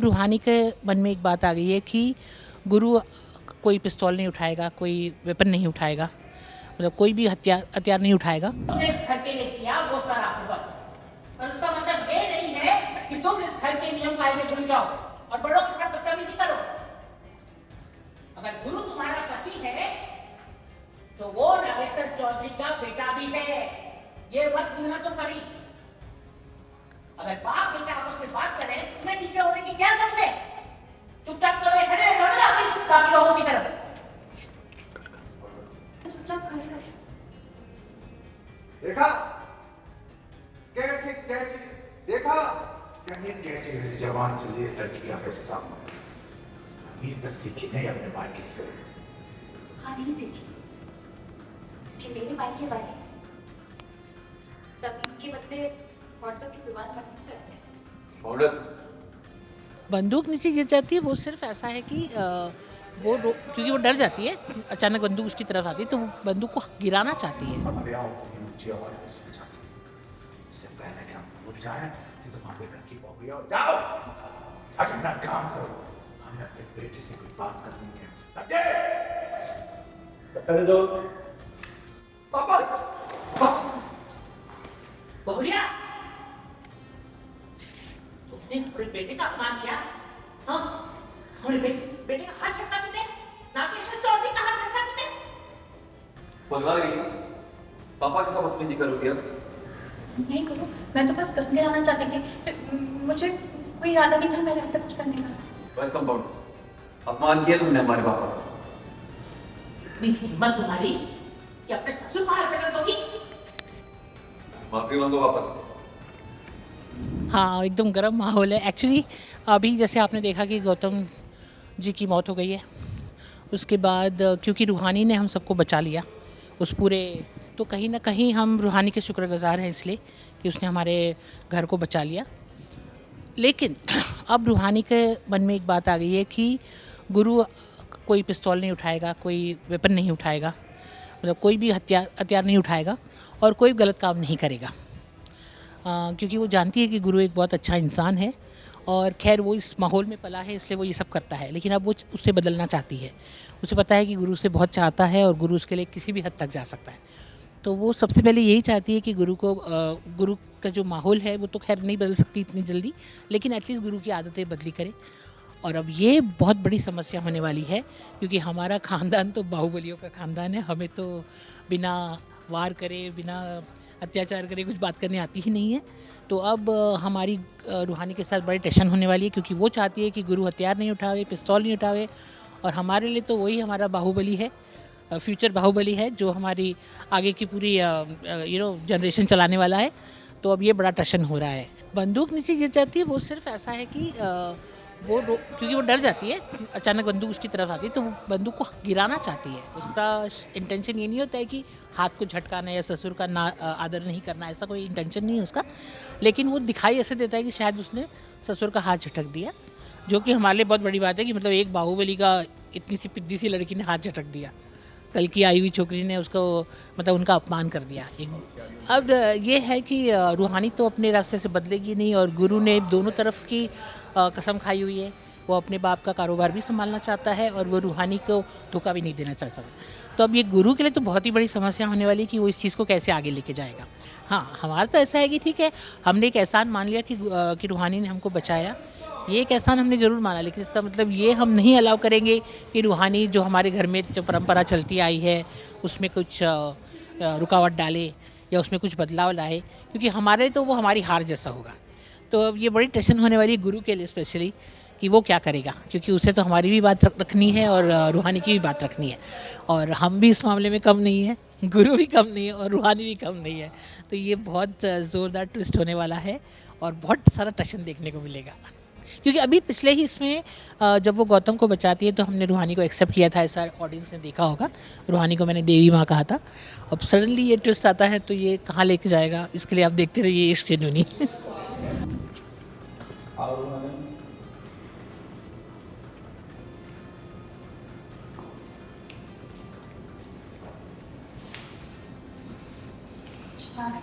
रूहानी के मन में एक बात आ गई है कि गुरु कोई पिस्तौल नहीं उठाएगा, कोई वेपन नहीं उठाएगा, मतलब कोई भी हथियार नहीं उठाएगा। तुमने इस घर के लिए किया वो सारा हुआ, पर उसका मतलब ये नहीं है कि तुम इस घर के नियम कायदे भूल जाओ और बड़ों के साथ बदतमीजी करो। अगर गुरु तुम्हारा पति है तो वो नागेश्वर चौधरी का बेटा भी है, ये मत भूलना तुम कभी। अगर बाप बेटा आपस में बात करें तुम्हें बीच में होने की क्या जरूरत है? चुपचाप करो, खड़े रहो ना बाकी लोगों की तरफ। चुपचाप खड़े रहो। देखा कैसे कैसे देखा कैसे कैसे जवान चली इस लड़की का हिस्सा अभी तक सीखी नहीं अपने बाकी से। हाँ नहीं सीखी कि मेरे भाई के बारे तब इसके बदले औरतों की जुबान पर करते हैं। औरत बंदूक नीचे गिर जाती है, वो सिर्फ ऐसा है कि क्योंकि वो डर जाती है, अचानक बंदूक उसकी तरफ आती है तो वो बंदूक को गिराना चाहती है। मर्यादाओं को ऊंची आवाज में सोचा इससे पहले कि हम भूल जाएं कि तुम्हारे घर की बहू हो जाओ आगे अपना काम करो। हमें अपने बेटे से कोई बात करनी है। कर दो पापा बहुरिया, तुमने हमारे बेटे का अपमान किया। हाँ, हमारे बेटे का हाथ छटका तुमने, नागेश्वर चौधरी का हाथ छटका तुमने। बलवारी, पापा के साथ बदतमीजी करोगे अब? नहीं करो, मैं तो बस गन गिराना चाहती थी, मुझे कोई इरादा नहीं था मेरा ऐसा कुछ करने का। बस कंपाउंड, अपमान किया तुमने हमारे पापा का। इतनी हिम्मत तुम्हारी कि अपने ससुर का हाथ छटक दोगी? माफी मांगो वापस। हाँ, एकदम गर्म माहौल है। एक्चुअली अभी जैसे आपने देखा कि गौतम जी की मौत हो गई है, उसके बाद क्योंकि रूहानी ने हम सबको बचा लिया उस पूरे, तो कहीं ना कहीं हम रूहानी के शुक्रगुजार हैं इसलिए कि उसने हमारे घर को बचा लिया। लेकिन अब रूहानी के मन में एक बात आ गई है कि गुरु कोई पिस्तौल नहीं उठाएगा, कोई वेपन नहीं उठाएगा, मतलब कोई भी हथियार नहीं उठाएगा और कोई गलत काम नहीं करेगा, क्योंकि वो जानती है कि गुरु एक बहुत अच्छा इंसान है और खैर वो इस माहौल में पला है इसलिए वो ये सब करता है। लेकिन अब वो उससे बदलना चाहती है, उसे पता है कि गुरु से बहुत चाहता है और गुरु उसके लिए किसी भी हद तक जा सकता है। तो वो सबसे पहले यही चाहती है कि गुरु का जो माहौल है वो तो खैर नहीं बदल सकती इतनी जल्दी, लेकिन एटलीस्ट गुरु की आदतें बदली करे। और अब ये बहुत बड़ी समस्या होने वाली है क्योंकि हमारा ख़ानदान तो बाहुबलियों का ख़ानदान है, हमें तो बिना वार करे, बिना अत्याचार करे कुछ बात करने आती ही नहीं है। तो अब हमारी रूहानी के साथ बड़ी टेंशन होने वाली है क्योंकि वो चाहती है कि गुरु हथियार नहीं उठावे, पिस्तौल नहीं उठावे, और हमारे लिए तो वही हमारा बाहुबली है, फ्यूचर बाहुबली है जो हमारी आगे की पूरी जनरेशन चलाने वाला है। तो अब ये बड़ा टेंशन हो रहा है। बंदूक नीचे गिर जाती है, वो सिर्फ ऐसा है कि क्योंकि वो डर जाती है, अचानक बंदूक उसकी तरफ आती है तो वो बंदूक को गिराना चाहती है। उसका इंटेंशन ये नहीं होता है कि हाथ को झटकाना या ससुर का आदर नहीं करना, ऐसा कोई इंटेंशन नहीं है उसका। लेकिन वो दिखाई ऐसे देता है कि शायद उसने ससुर का हाथ झटक दिया, जो कि हमारे लिए बहुत बड़ी बात है कि मतलब एक बाहुबली का इतनी सी पिद्दी सी लड़की ने हाथ झटक दिया, कल की आई हुई छोकरी ने उसको मतलब उनका अपमान कर दिया। अब ये है कि रूहानी तो अपने रास्ते से बदलेगी नहीं और गुरु ने दोनों तरफ की कसम खाई हुई है। वो अपने बाप का कारोबार भी संभालना चाहता है और वो रूहानी को धोखा भी नहीं देना चाहता। तो अब ये गुरु के लिए तो बहुत ही बड़ी समस्या होने वाली है कि वो इस चीज़ को कैसे आगे लेके जाएगा। हाँ, हमारा तो ऐसा है कि ठीक है, हमने एक एहसान मान लिया कि रूहानी ने हमको बचाया, ये एक एहसान हमने ज़रूर माना, लेकिन इसका मतलब ये हम नहीं अलाउ करेंगे कि रूहानी जो हमारे घर में जो परंपरा चलती आई है उसमें कुछ रुकावट डाले या उसमें कुछ बदलाव लाए, क्योंकि हमारे तो वो हमारी हार जैसा होगा। तो अब ये बड़ी टेंशन होने वाली है गुरु के लिए स्पेशली कि वो क्या करेगा, क्योंकि उसे तो हमारी भी बात रखनी है और रूहानी की भी बात रखनी है, और हम भी इस मामले में कम नहीं है, गुरु भी कम नहीं है और रूहानी भी कम नहीं है। तो ये बहुत ज़ोरदार ट्विस्ट होने वाला है और बहुत सारा टेंशन देखने को मिलेगा। क्योंकि अभी पिछले ही इसमें जब वो गौतम को बचाती है तो हमने रूहानी को एक्सेप्ट किया था, ऐसा ऑडियंस ने देखा होगा। रूहानी को मैंने देवी माँ कहा था। अब सडनली ये ट्विस्ट आता है तो ये कहाँ लेके जाएगा, इसके लिए आप देखते रहिए इश्क जुनूनी। हाँ,